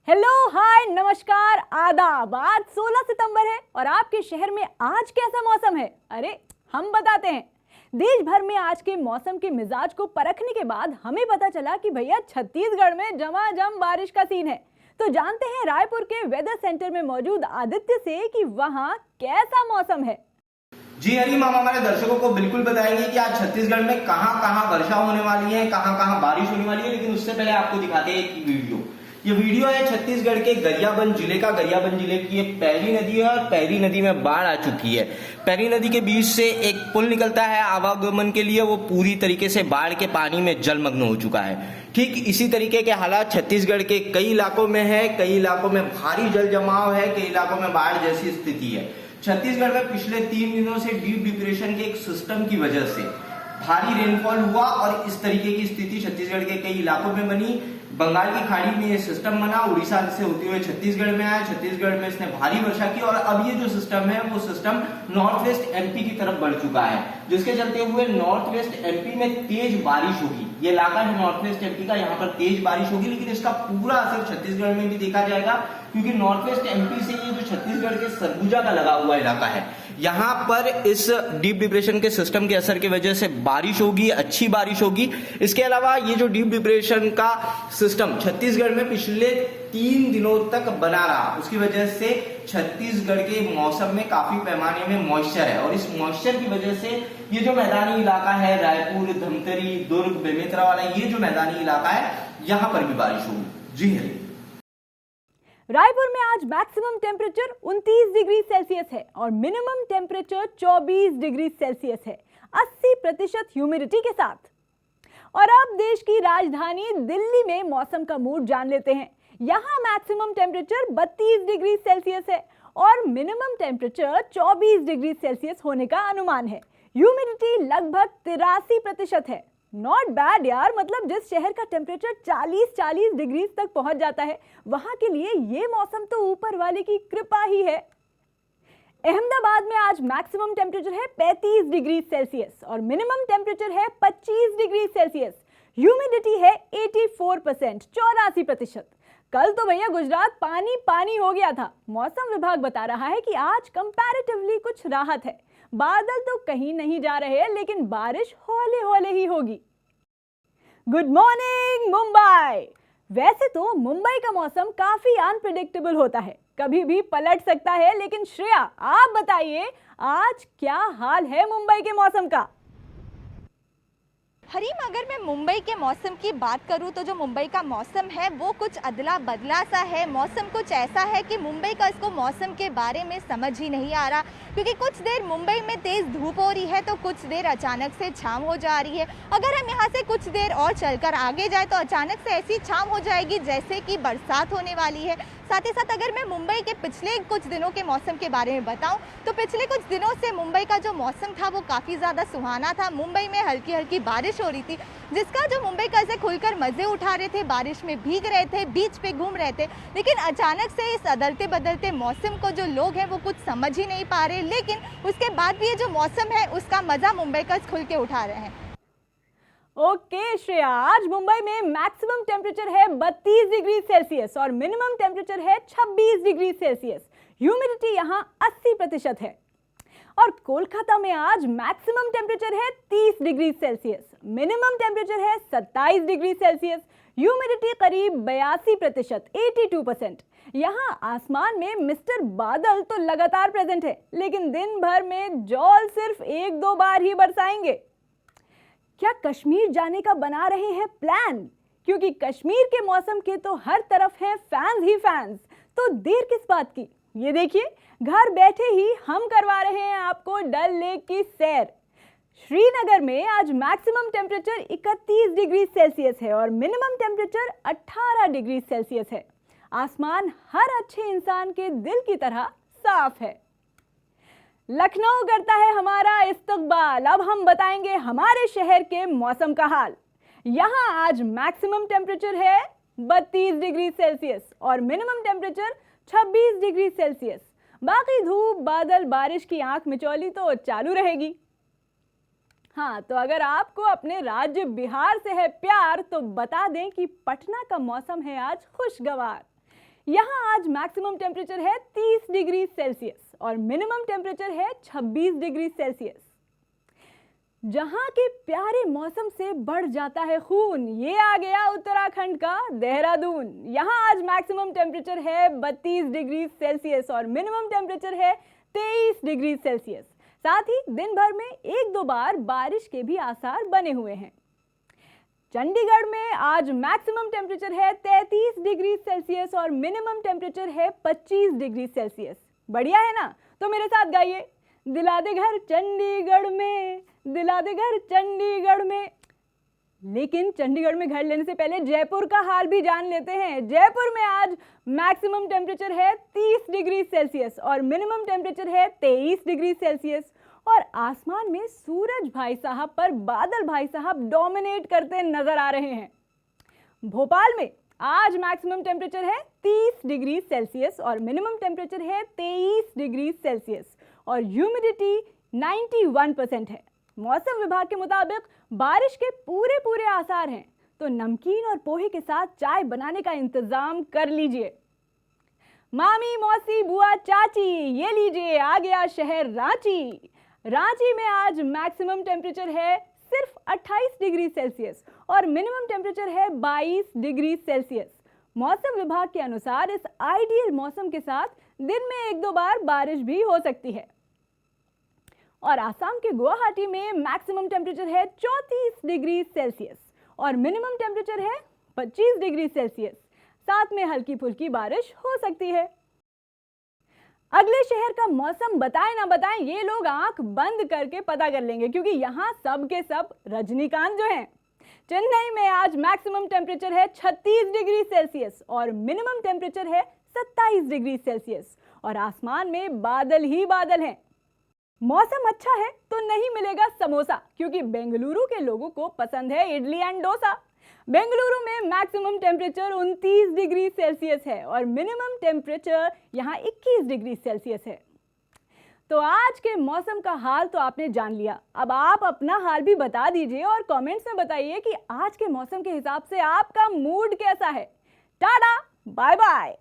Hello, हाय, नमस्कार, आदाब। आज 16 सितंबर है और आपके शहर में आज कैसा मौसम है? अरे हम बताते हैं। देश भर में आज के मौसम के मिजाज को परखने के बाद हमें पता चला कि भैया छत्तीसगढ़ में झमाझम बारिश का सीन है। तो जानते हैं रायपुर के वेदर सेंटर में मौजूद आदित्य से कि वहाँ कैसा मौसम है। जी हरी मामा हमारे दर्शकों को बिल्कुल बताएंगे कि आज छत्तीसगढ़ में कहां कहां वर्षा होने वाली है, कहां कहां बारिश होने वाली है। लेकिन उससे पहले आपको दिखाते हैं एक वीडियो। ये वीडियो है छत्तीसगढ़ के गरियाबंद जिले का। गरियाबंद जिले की ये पहली नदी है और पहली नदी में बाढ़ आ चुकी है। पहली नदी के बीच से एक पुल निकलता है आवागमन के लिए, वो पूरी तरीके से बाढ़ के पानी में जलमग्न हो चुका है। ठीक इसी तरीके के हालात छत्तीसगढ़ के कई इलाकों में है। कई इलाकों में भारी जल जमाव है, कई इलाकों में बाढ़ जैसी स्थिति है। छत्तीसगढ़ में पिछले 3 दिनों से डीप डिप्रेशन के एक सिस्टम की वजह से भारी रेनफॉल हुआ और इस तरीके की स्थिति छत्तीसगढ़ के कई इलाकों में बनी। बंगाल की खाड़ी में ये सिस्टम बना, उड़ीसा से होते हुए छत्तीसगढ़ में आया। छत्तीसगढ़ में इसने भारी वर्षा की और अब ये जो सिस्टम है वो सिस्टम नॉर्थ वेस्ट एमपी की तरफ बढ़ चुका है, जिसके चलते हुए नॉर्थ वेस्ट एमपी में तेज बारिश होगी। ये इलाका है नॉर्थ वेस्ट एमपी का, यहाँ पर तेज बारिश होगी। लेकिन इसका पूरा असर छत्तीसगढ़ में भी देखा जाएगा, क्योंकि नॉर्थ वेस्ट एमपी से ये जो छत्तीसगढ़ के सरगुजा का लगा हुआ इलाका है, यहाँ पर इस डीप डिप्रेशन के सिस्टम के असर की वजह से बारिश होगी, अच्छी बारिश होगी। इसके अलावा ये जो डीप डिप्रेशन का सिस्टम छत्तीसगढ़ में पिछले 3 दिनों तक बना रहा, उसकी वजह से छत्तीसगढ़ के मौसम में काफी पैमाने में मॉइस्चर है और इस मॉइस्चर की वजह से ये जो मैदानी इलाका है रायपुर, धमतरी, दुर्ग, बेमेतरा वाला ये जो मैदानी इलाका है, यहाँ पर भी बारिश होगी। जी हाँ, रायपुर में आज मैक्सिमम टेम्परेचर 29 डिग्री सेल्सियस है और मिनिमम टेम्परेचर 24 डिग्री सेल्सियस है, 80% ह्यूमिडिटी के साथ। और अब देश की राजधानी दिल्ली में मौसम का मूड जान लेते हैं। यहाँ मैक्सिमम टेम्परेचर 32 डिग्री सेल्सियस है और मिनिमम टेम्परेचर 24 डिग्री सेल्सियस होने का अनुमान है। ह्यूमिडिटी लगभग 83% है। नॉट बैड यार, मतलब जिस शहर का टेम्परेचर 40 डिग्री तक पहुंच जाता है वहां के लिए ये मौसम तो ऊपर वाले की कृपा ही है। अहमदाबाद में आज मैक्सिमम टेम्परेचर है 35 डिग्री सेल्सियस और मिनिमम टेम्परेचर है 25 डिग्री सेल्सियस। ह्यूमिडिटी है 84%, 84%। कल तो भैया गुजरात पानी पानी हो गया था। मौसम विभाग बता रहा है कि आज कंपैरेटिवली कुछ राहत है। बादल तो कहीं नहीं जा रहे, लेकिन बारिश हौले हौले ही होगी। Good morning Mumbai. वैसे तो मुंबई का मौसम काफी अनप्रिडिक्टेबल होता है, कभी भी पलट सकता है। लेकिन श्रेया, आप बताइए आज क्या हाल है मुंबई के मौसम का? हरीम, अगर मैं मुंबई के मौसम की बात करूं तो जो मुंबई का मौसम है वो कुछ अदला बदला सा है। मौसम कुछ ऐसा है कि मुंबई का इसको मौसम के बारे में समझ ही नहीं आ रहा, क्योंकि कुछ देर मुंबई में तेज़ धूप हो रही है तो कुछ देर अचानक से छाँव हो जा रही है। अगर हम यहाँ से कुछ देर और चलकर आगे जाए तो अचानक से ऐसी छाँव हो जाएगी जैसे कि बरसात होने वाली है। साथ ही साथ अगर मैं मुंबई के पिछले कुछ दिनों के मौसम के बारे में बताऊं तो पिछले कुछ दिनों से मुंबई का जो मौसम था वो काफ़ी ज़्यादा सुहाना था। मुंबई में हल्की हल्की बारिश हो रही थी, जिसका जो मुंबई का ऐसे खुलकर मज़े उठा रहे थे, बारिश में भीग रहे थे, बीच पे घूम रहे थे। लेकिन अचानक से इस अदलते बदलते मौसम को जो लोग हैं वो कुछ समझ ही नहीं पा रहे, लेकिन उसके बाद भी ये जो मौसम है उसका मज़ा मुंबई का खुल के उठा रहे हैं। ओके श्रेया, आज मुंबई में मैक्सिमम टेम्परेचर है 32 डिग्री सेल्सियस और मिनिमम टेम्परेचर है 26 डिग्री सेल्सियस। ह्यूमिडिटी यहाँ 80% है। और कोलकाता में आज मैक्सिमम टेम्परेचर है 30 डिग्री सेल्सियस, मिनिमम टेम्परेचर है 27 डिग्री सेल्सियस। ह्यूमिडिटी करीब 82%, 82%। यहाँ आसमान में मिस्टर बादल तो लगातार प्रेजेंट है, लेकिन दिन भर में जौल सिर्फ 1-2 बार ही बरसाएंगे। क्या कश्मीर जाने का बना रहे हैं प्लान? क्योंकि कश्मीर के मौसम के तो हर तरफ हैं फैंस ही फैंस, तो देर किस बात की? ये देखिए, घर बैठे ही हम करवा रहे हैं आपको डल लेक की सैर। श्रीनगर में आज मैक्सिमम टेम्परेचर 31 डिग्री सेल्सियस है और मिनिमम टेम्परेचर 18 डिग्री सेल्सियस है। आसमान हर अच्छे इंसान के दिल की तरह साफ है। लखनऊ करता है हमारा इस्तकबाल। अब हम बताएंगे हमारे शहर के मौसम का हाल। यहाँ आज मैक्सिमम टेम्परेचर है 32 डिग्री सेल्सियस और मिनिमम टेम्परेचर 26 डिग्री सेल्सियस। बाकी धूप, बादल, बारिश की आंख मिचौली तो चालू रहेगी। हाँ, तो अगर आपको अपने राज्य बिहार से है प्यार तो बता दें कि पटना का मौसम है आज खुशगवार। यहाँ आज मैक्सिमम टेम्परेचर है 30 डिग्री सेल्सियस और मिनिमम टेम्परेचर है 26 डिग्री सेल्सियस। जहां के प्यारे मौसम से बढ़ जाता है खून, ये आ गया उत्तराखंड का देहरादून। यहाँ आज मैक्सिमम टेम्परेचर है 32 डिग्री सेल्सियस और मिनिमम टेम्परेचर है 23 डिग्री सेल्सियस। साथ ही दिन भर में एक दो बार बारिश के भी आसार बने हुए हैं। चंडीगढ़ में आज मैक्सिमम टेम्परेचर है 33 डिग्री सेल्सियस और मिनिमम टेम्परेचर है 25 डिग्री सेल्सियस। बढ़िया है ना? तो मेरे साथ गाइए, दिला दे घर चंडीगढ़ में, दिला दे घर चंडीगढ़ में। लेकिन चंडीगढ़ में घर लेने से पहले जयपुर का हाल भी जान लेते हैं। जयपुर में आज मैक्सिमम टेम्परेचर है 30 डिग्री सेल्सियस और मिनिमम टेम्परेचर है 23 डिग्री सेल्सियस और आसमान में सूरज भाई साहब पर बादल भाई साहब डोमिनेट करते नजर आ रहे हैं। भोपाल में आज मैक्सिमम टेम्परेचर है 30 डिग्री सेल्सियस और मिनिमम टेम्परेचर है 23 डिग्री सेल्सियस और ह्यूमिडिटी 91% है। मौसम विभाग के मुताबिक बारिश के पूरे आसार हैं, तो नमकीन और पोहे के साथ चाय बनाने का इंतजाम कर लीजिए। मामी, मौसी, बुआ, चाची, ये लीजिए आ गया शहर रांची। रांची में आज मैक्सिमम टेम्परेचर है सिर्फ 28 डिग्री सेल्सियस और मिनिमम टेम्परेचर है 22 डिग्री सेल्सियस। मौसम विभाग के अनुसार इस आइडियल मौसम के साथ दिन में एक दो बार बारिश भी हो सकती है। और आसाम के गुवाहाटी में मैक्सिमम टेम्परेचर है 34 डिग्री सेल्सियस और मिनिमम टेम्परेचर है 25 डिग्री सेल्सियस। साथ में हल्की फुल्की बारिश हो सकती है। अगले शहर का मौसम बताएं ना बताएं, ये लोग आंख बंद करके पता कर लेंगे, क्योंकि यहाँ सब के सब रजनीकांत जो हैं। चेन्नई में आज मैक्सिमम टेम्परेचर है 36 डिग्री सेल्सियस और मिनिमम टेम्परेचर है 27 डिग्री सेल्सियस और आसमान में बादल ही बादल हैं। मौसम अच्छा है तो नहीं मिलेगा समोसा, क्योंकि बेंगलुरु के लोगों को पसंद है इडली एंड डोसा। बेंगलुरु में मैक्सिमम टेम्परेचर 29 डिग्री सेल्सियस है और मिनिमम टेम्परेचर यहाँ 21 डिग्री सेल्सियस है। तो आज के मौसम का हाल तो आपने जान लिया। अब आप अपना हाल भी बता दीजिए और कमेंट्स में बताइए कि आज के मौसम के हिसाब से आपका मूड कैसा है। Tata, bye bye.